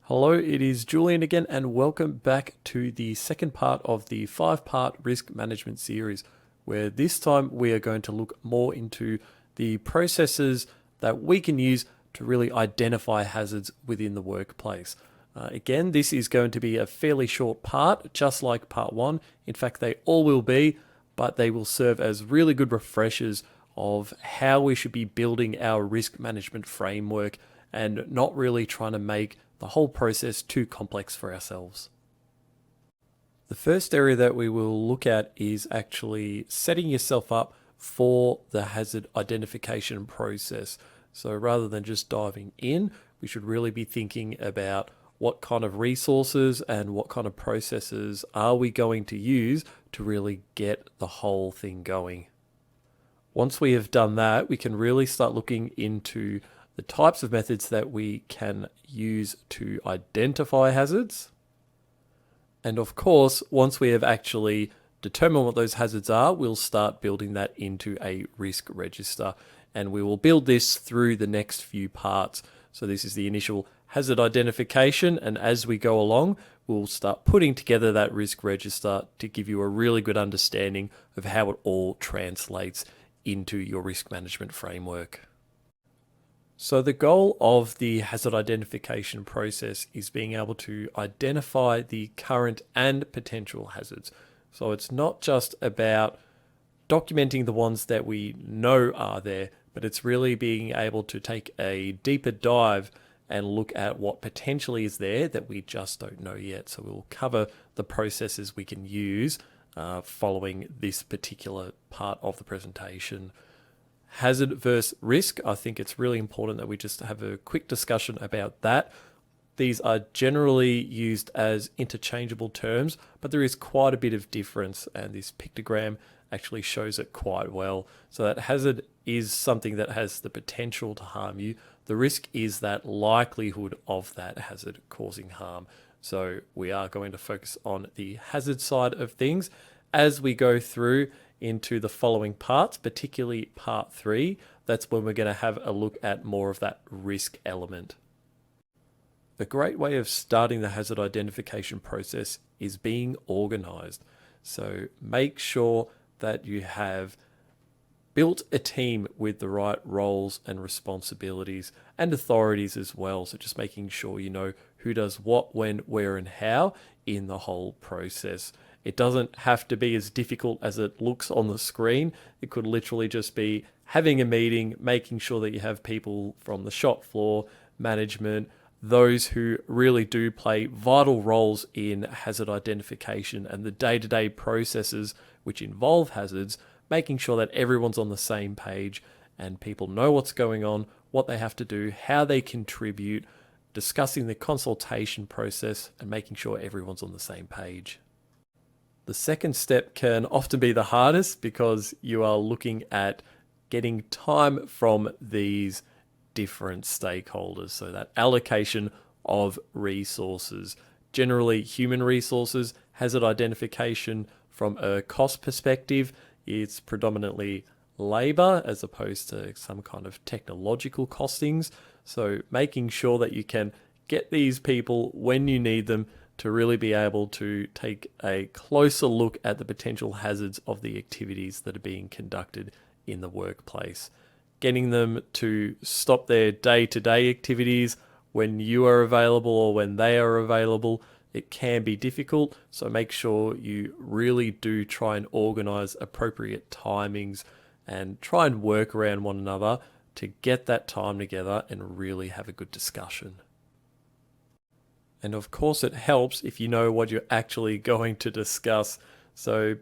Hello, it is Julian again, and welcome back to the second part of the 5-part risk management series, where this time we are going to look more into the processes that we can use to really identify hazards within the workplace. Again, this is going to be a fairly short part, just like part one. In fact, they all will be, but they will serve as really good refreshers of how we should be building our risk management framework and not really trying to make the whole process too complex for ourselves. The first area that we will look at is actually setting yourself up for the hazard identification process. So rather than just diving in, we should really be thinking about what kind of resources and what kind of processes are we going to use to really get the whole thing going. Once we have done that, we can really start looking into the types of methods that we can use to identify hazards. And of course, once we have actually determined what those hazards are, we'll start building that into a risk register. And we will build this through the next few parts. So this is the initial hazard identification. And as we go along, we'll start putting together that risk register to give you a really good understanding of how it all translates into your risk management framework. So the goal of the hazard identification process is being able to identify the current and potential hazards. So it's not just about documenting the ones that we know are there, but it's really being able to take a deeper dive and look at what potentially is there that we just don't know yet. So we'll cover the processes we can use following this particular part of the presentation. Hazard versus risk, I think it's really important that we just have a quick discussion about that. These are generally used as interchangeable terms, but there is quite a bit of difference, and this pictogram actually shows it quite well. So that hazard is something that has the potential to harm you. The risk is that likelihood of that hazard causing harm. So we are going to focus on the hazard side of things as we go through into the following parts, particularly part 3. That's when we're going to have a look at more of that risk element. A great way of starting the hazard identification process is being organized. So make sure that you have built a team with the right roles and responsibilities and authorities as well. So just making sure you know who does what, when, where, and how in the whole process. It doesn't have to be as difficult as it looks on the screen. It could literally just be having a meeting, making sure that you have people from the shop floor, management, those who really do play vital roles in hazard identification and the day-to-day processes which involve hazards, making sure that everyone's on the same page and people know what's going on, what they have to do, how they contribute, discussing the consultation process and making sure everyone's on the same page. The second step can often be the hardest because you are looking at getting time from these different stakeholders. So that allocation of resources, generally human resources, hazard identification from a cost perspective, it's predominantly labor as opposed to some kind of technological costings. So making sure that you can get these people when you need them to really be able to take a closer look at the potential hazards of the activities that are being conducted in the workplace. Getting them to stop their day-to-day activities when you are available or when they are available, it can be difficult. So make sure you really do try and organize appropriate timings and try and work around one another to get that time together and really have a good discussion. And of course, it helps if you know what you're actually going to discuss. So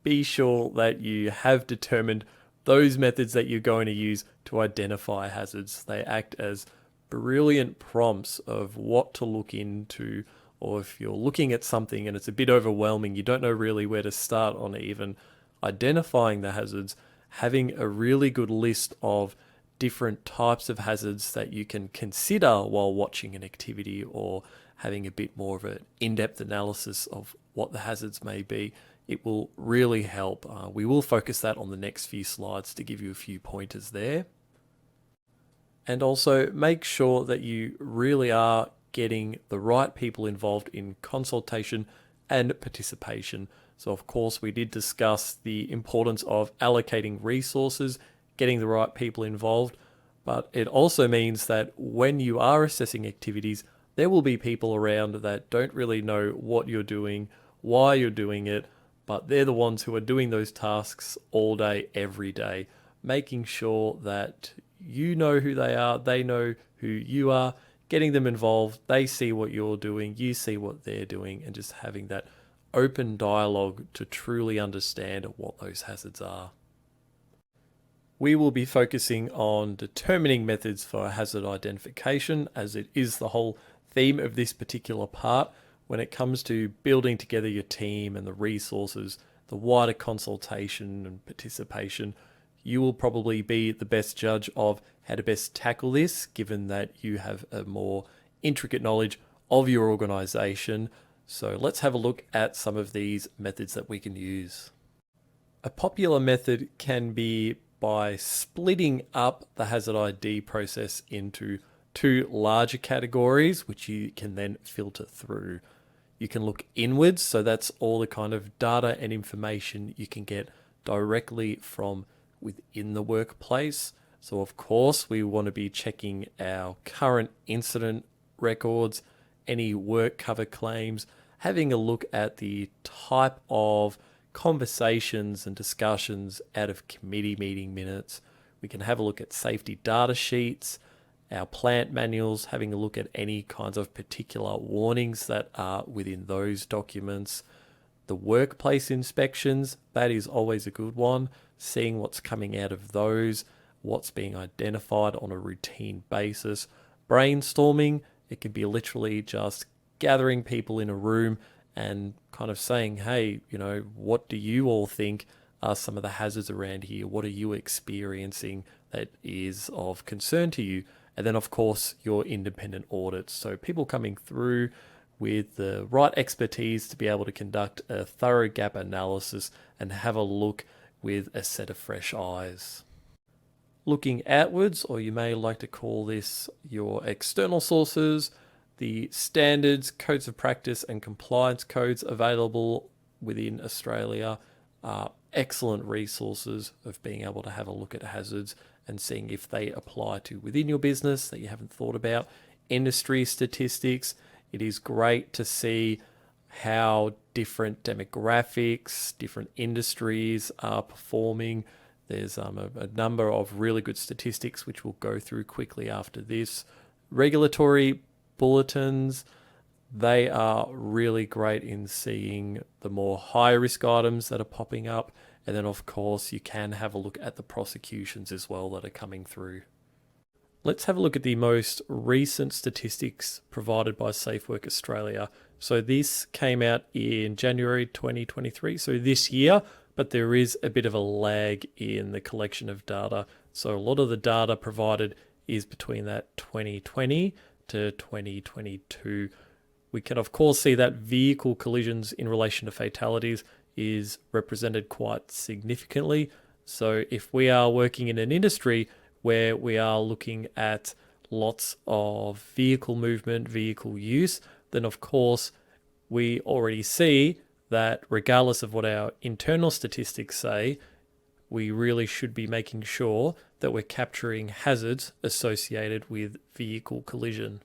be sure that you have determined those methods that you're going to use to identify hazards. They act as brilliant prompts of what to look into, or if you're looking at something and it's a bit overwhelming, you don't know really where to start on even identifying the hazards, having a really good list of different types of hazards that you can consider while watching an activity or having a bit more of an in-depth analysis of what the hazards may be, it will really help. We will focus that on the next few slides to give you a few pointers there. And also make sure that you really are getting the right people involved in consultation and participation. So of course we did discuss the importance of allocating resources, getting the right people involved, but it also means that when you are assessing activities, there will be people around that don't really know what you're doing, why you're doing it, but they're the ones who are doing those tasks all day, every day, making sure that you know who they are, they know who you are, getting them involved, they see what you're doing, you see what they're doing, and just having that open dialogue to truly understand what those hazards are. We will be focusing on determining methods for hazard identification, as it is the whole theme of this particular part. When it comes to building together your team and the resources, the wider consultation and participation, you will probably be the best judge of how to best tackle this, given that you have a more intricate knowledge of your organization. So let's have a look at some of these methods that we can use. A popular method can be by splitting up the hazard ID process into two larger categories, which you can then filter through. You can look inwards, so that's all the kind of data and information you can get directly from within the workplace. So of course, we want to be checking our current incident records, any work cover claims, having a look at the type of conversations and discussions out of committee meeting minutes. We can have a look at safety data sheets, our plant manuals, having a look at any kinds of particular warnings that are within those documents. The workplace inspections, that is always a good one, seeing what's coming out of those, what's being identified on a routine basis. Brainstorming, it can be literally just gathering people in a room and kind of saying, hey, what do you all think are some of the hazards around here? What are you experiencing that is of concern to you? And then, of course, your independent audits. So people coming through with the right expertise to be able to conduct a thorough gap analysis and have a look with a set of fresh eyes. Looking outwards, or you may like to call this your external sources, the standards, codes of practice and compliance codes available within Australia are excellent resources of being able to have a look at hazards and seeing if they apply to within your business that you haven't thought about. Industry statistics, it is great to see how different demographics, different industries are performing. There's a number of really good statistics which we'll go through quickly after this. Regulatory bulletins, they are really great in seeing the more high risk items that are popping up. And then of course you can have a look at the prosecutions as well that are coming through. Let's have a look at the most recent statistics provided by SafeWork Australia. So this came out in January 2023, so this year, but there is a bit of a lag in the collection of data. So a lot of the data provided is between that 2020 to 2022. We can of course see that vehicle collisions in relation to fatalities is represented quite significantly. So if we are working in an industry where we are looking at lots of vehicle movement, vehicle use, then of course we already see that regardless of what our internal statistics say, we really should be making sure that we're capturing hazards associated with vehicle collision.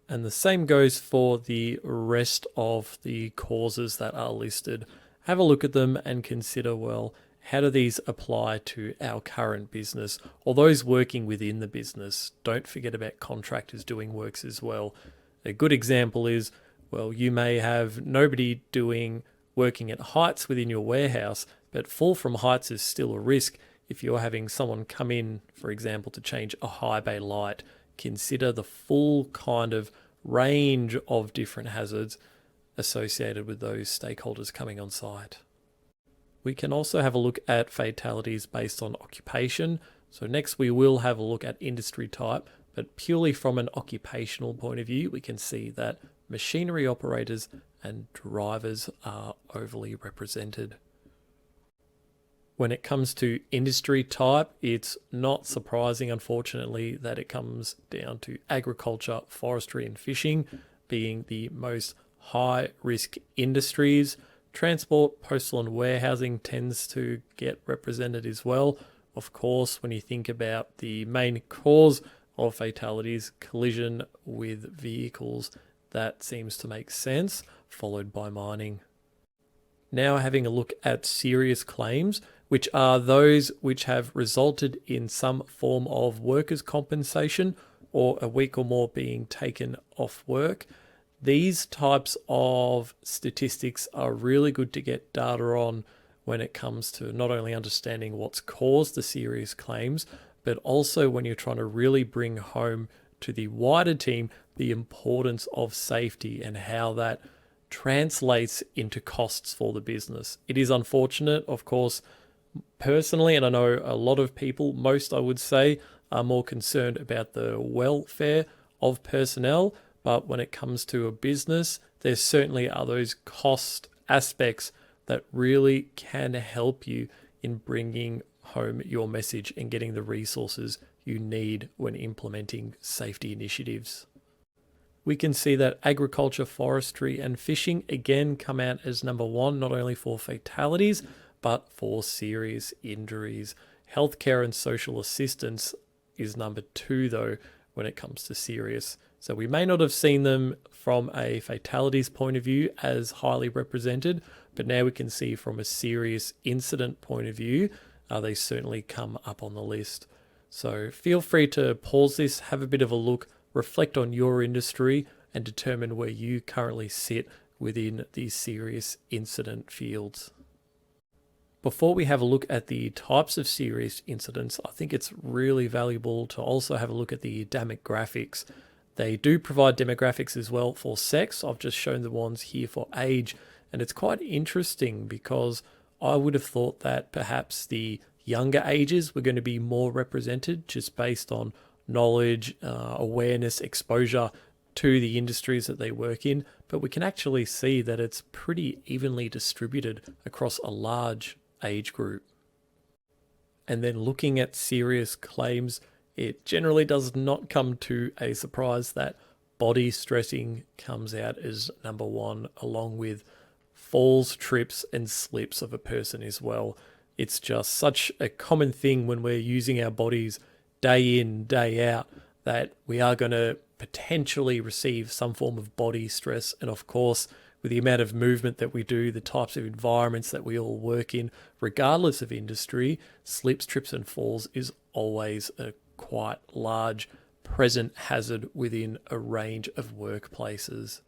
And the same goes for the rest of the causes that are listed. Have a look at them and consider, well, how do these apply to our current business or those working within the business? Don't forget about contractors doing works as well. A good example is, well, you may have nobody working at heights within your warehouse, but fall from heights is still a risk. If you're having someone come in, for example, to change a high bay light, consider the full kind of range of different hazards associated with those stakeholders coming on site. We can also have a look at fatalities based on occupation. So next we will have a look at industry type, but purely from an occupational point of view, we can see that machinery operators and drivers are overly represented. When it comes to industry type, it's not surprising, unfortunately, that it comes down to agriculture, forestry, and fishing being the most high risk industries. Transport, postal, and warehousing tends to get represented as well. Of course, when you think about the main cause of fatalities, collision with vehicles, that seems to make sense, followed by mining. Now having a look at serious claims, which are those which have resulted in some form of workers' compensation or a week or more being taken off work. These types of statistics are really good to get data on when it comes to not only understanding what's caused the serious claims, but also when you're trying to really bring home to the wider team the importance of safety and how that translates into costs for the business. It is unfortunate, of course, personally, and I know a lot of people, most I would say, are more concerned about the welfare of personnel. But when it comes to a business, there certainly are those cost aspects that really can help you in bringing home your message and getting the resources you need when implementing safety initiatives. We can see that agriculture, forestry, and fishing again come out as number one, not only for fatalities, but for serious injuries. Healthcare and social assistance is number two, though, when it comes to serious. So we may not have seen them from a fatalities point of view as highly represented, but now we can see from a serious incident point of view, they certainly come up on the list. So feel free to pause this, have a bit of a look, reflect on your industry, and determine where you currently sit within these serious incident fields. Before we have a look at the types of serious incidents, I think it's really valuable to also have a look at the demographics. They do provide demographics as well for sex. I've just shown the ones here for age, and it's quite interesting because I would have thought that perhaps the younger ages were going to be more represented just based on knowledge, awareness, exposure to the industries that they work in, but we can actually see that it's pretty evenly distributed across a large age group. And then looking at serious claims, it generally does not come to a surprise that body stressing comes out as number one, along with falls, trips, and slips of a person as well. It's just such a common thing when we're using our bodies day in, day out, that we are going to potentially receive some form of body stress. And of course, with the amount of movement that we do, the types of environments that we all work in, regardless of industry, slips, trips, and falls is always a quite large present hazard within a range of workplaces.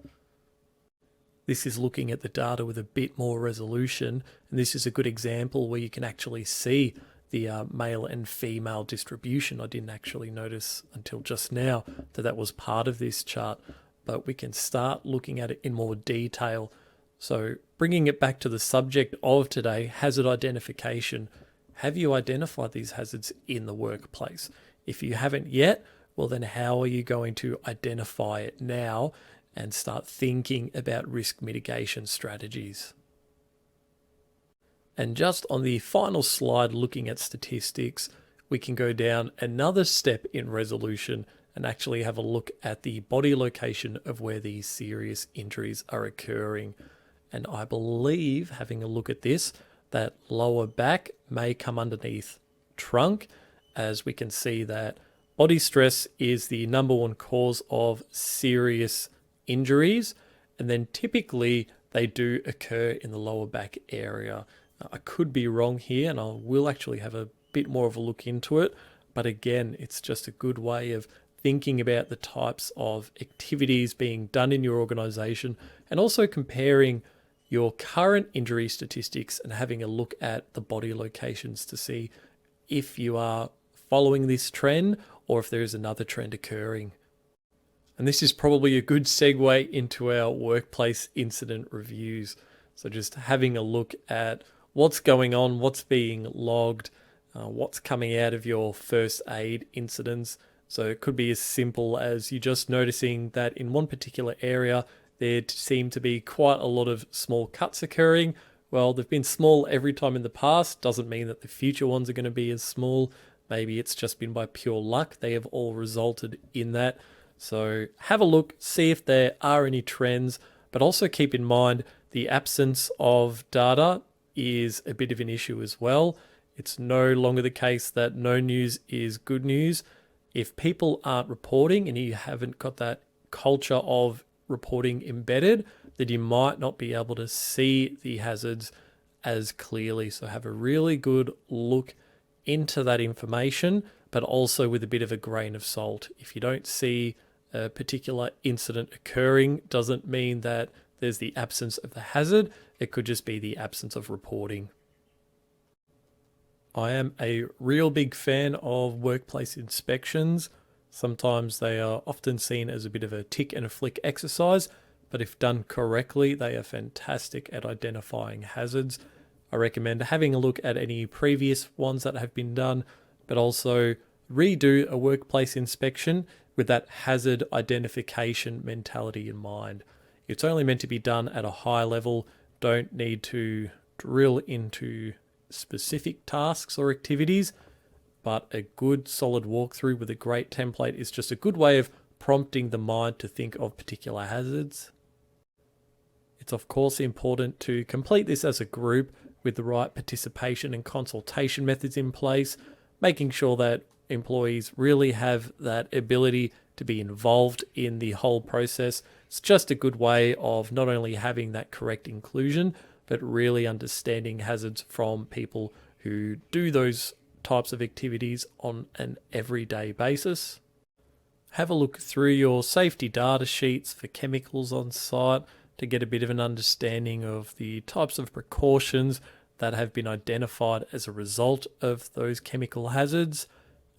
This is looking at the data with a bit more resolution, and this is a good example where you can actually see the male and female distribution. I didn't actually notice until just now that that was part of this chart, but we can start looking at it in more detail. So bringing it back to the subject of today, hazard identification. Have you identified these hazards in the workplace? If you haven't yet, well then how are you going to identify it now and start thinking about risk mitigation strategies? And just on the final slide, looking at statistics, we can go down another step in resolution and actually have a look at the body location of where these serious injuries are occurring. And I believe, having a look at this, that lower back may come underneath trunk, as we can see that body stress is the number one cause of serious injuries, and then typically they do occur in the lower back area. I could be wrong here, and I will actually have a bit more of a look into it, but again, it's just a good way of thinking about the types of activities being done in your organization, and also comparing your current injury statistics and having a look at the body locations to see if you are following this trend or if there is another trend occurring. And this is probably a good segue into our workplace incident reviews. So just having a look at what's going on, what's being logged, what's coming out of your first aid incidents. So it could be as simple as you just noticing that in one particular area, there seem to be quite a lot of small cuts occurring, Well, they've been small every time in the past, doesn't mean that the future ones are going to be as small. Maybe it's just been by pure luck. They have all resulted in that. So have a look, see if there are any trends, but also keep in mind the absence of data is a bit of an issue as well. It's no longer the case that no news is good news. If people aren't reporting and you haven't got that culture of reporting embedded, then you might not be able to see the hazards as clearly. So have a really good look into that information, but also with a bit of a grain of salt. If you don't see a particular incident occurring, doesn't mean that there's the absence of the hazard. It could just be the absence of reporting. I am a real big fan of workplace inspections. Sometimes they are often seen as a bit of a tick and a flick exercise, but if done correctly, they are fantastic at identifying hazards. I recommend having a look at any previous ones that have been done, but also redo a workplace inspection with that hazard identification mentality in mind. It's only meant to be done at a high level. Don't need to drill into specific tasks or activities, but a good solid walkthrough with a great template is just a good way of prompting the mind to think of particular hazards. It's of course important to complete this as a group with the right participation and consultation methods in place, making sure that employees really have that ability to be involved in the whole process. It's just a good way of not only having that correct inclusion, but really understanding hazards from people who do those types of activities on an everyday basis. Have a look through your safety data sheets for chemicals on site to get a bit of an understanding of the types of precautions that have been identified as a result of those chemical hazards.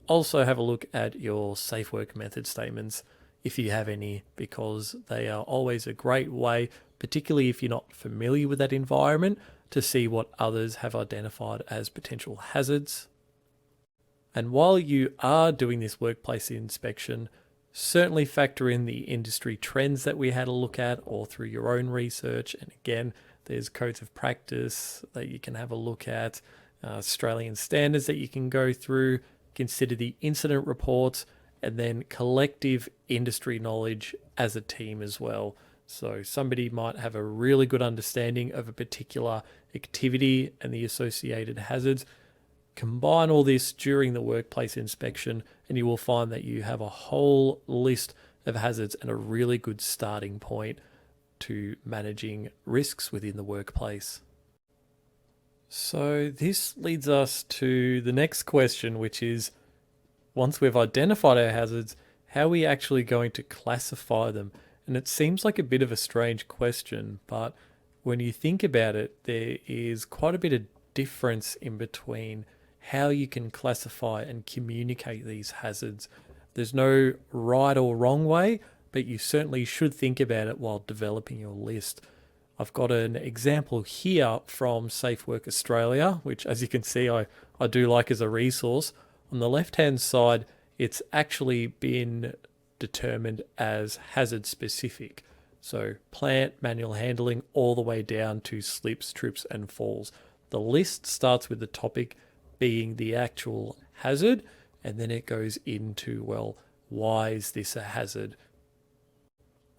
Also have a look at your safe work method statements if you have any, because they are always a great way, particularly if you're not familiar with that environment, to see what others have identified as potential hazards. And while you are doing this workplace inspection, certainly factor in the industry trends that we had a look at or through your own research. And again, there's codes of practice that you can have a look at, Australian standards that you can go through, consider the incident reports, and then collective industry knowledge as a team as well. So somebody might have a really good understanding of a particular activity and the associated hazards. Combine all this during the workplace inspection, and you will find that you have a whole list of hazards and a really good starting point to managing risks within the workplace. So this leads us to the next question, which is, once we've identified our hazards, how are we actually going to classify them? And it seems like a bit of a strange question, but when you think about it, there is quite a bit of difference in between how you can classify and communicate these hazards. There's no right or wrong way, but you certainly should think about it while developing your list. I've got an example here from Safe Work Australia, which as you can see, I do like as a resource. On the left-hand side, it's actually been determined as hazard specific. So plant, manual handling, all the way down to slips, trips, and falls. The list starts with the topic being the actual hazard, and then it goes into, well, why is this a hazard?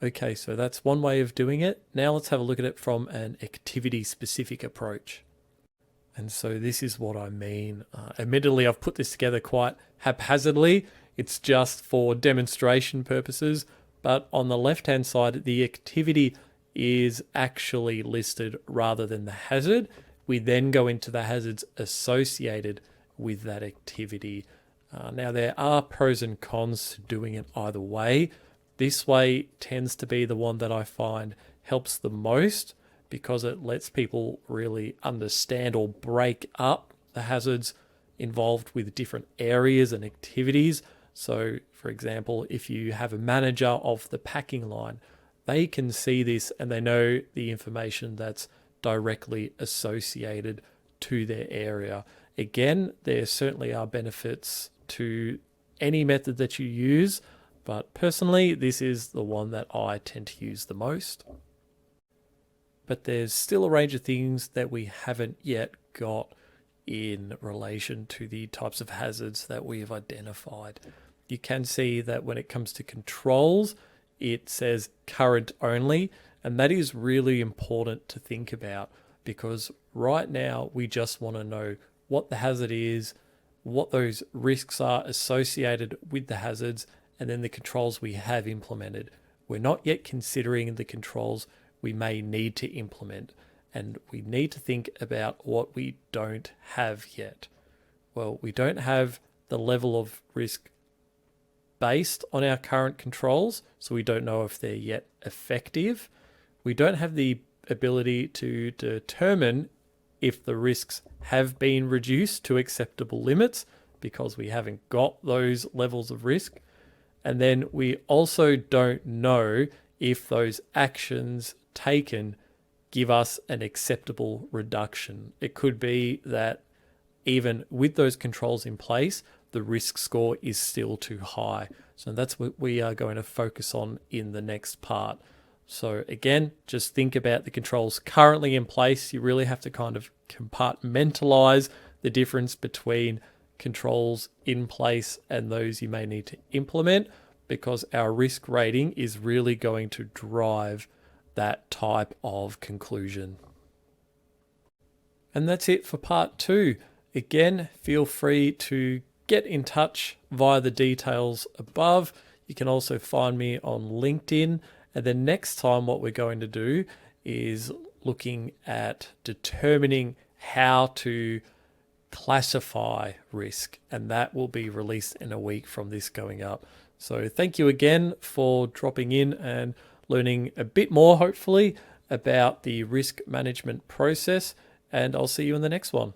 Okay, so that's one way of doing it. Now let's have a look at it from an activity-specific approach. And so this is what I mean. Admittedly, I've put this together quite haphazardly. It's just for demonstration purposes. But on the left-hand side, the activity is actually listed rather than the hazard. We then go into the hazards associated with that activity. Now, there are pros and cons to doing it either way. This way tends to be the one that I find helps the most because it lets people really understand or break up the hazards involved with different areas and activities. So, for example, if you have a manager of the packing line, they can see this and they know the information that's directly associated to their area. Again, there certainly are benefits to any method that you use, but personally, this is the one that I tend to use the most. but there's still a range of things that we haven't yet got in relation to the types of hazards that we have identified. You can see that when it comes to controls, it says current only, and that is really important to think about, because right now we just want to know what the hazard is, what those risks are associated with the hazards, and then the controls we have implemented. We're not yet considering the controls we may need to implement, and we need to think about what we don't have yet. Well, we don't have the level of risk based on our current controls, so we don't know if they're yet effective. We don't have the ability to determine if the risks have been reduced to acceptable limits, because we haven't got those levels of risk. And then we also don't know if those actions taken give us an acceptable reduction. It could be that even with those controls in place, the risk score is still too high. So that's what we are going to focus on in the next part. So again, just think about the controls currently in place. You really have to kind of compartmentalize the difference between controls in place and those you may need to implement, because our risk rating is really going to drive that type of conclusion. And that's it for part 2. Again, feel free to get in touch via the details above. You can also find me on LinkedIn. And then next time what we're going to do is looking at determining how to classify risk, and that will be released in a week from this going up. So thank you again for dropping in and learning a bit more, hopefully, about the risk management process, and I'll see you in the next one.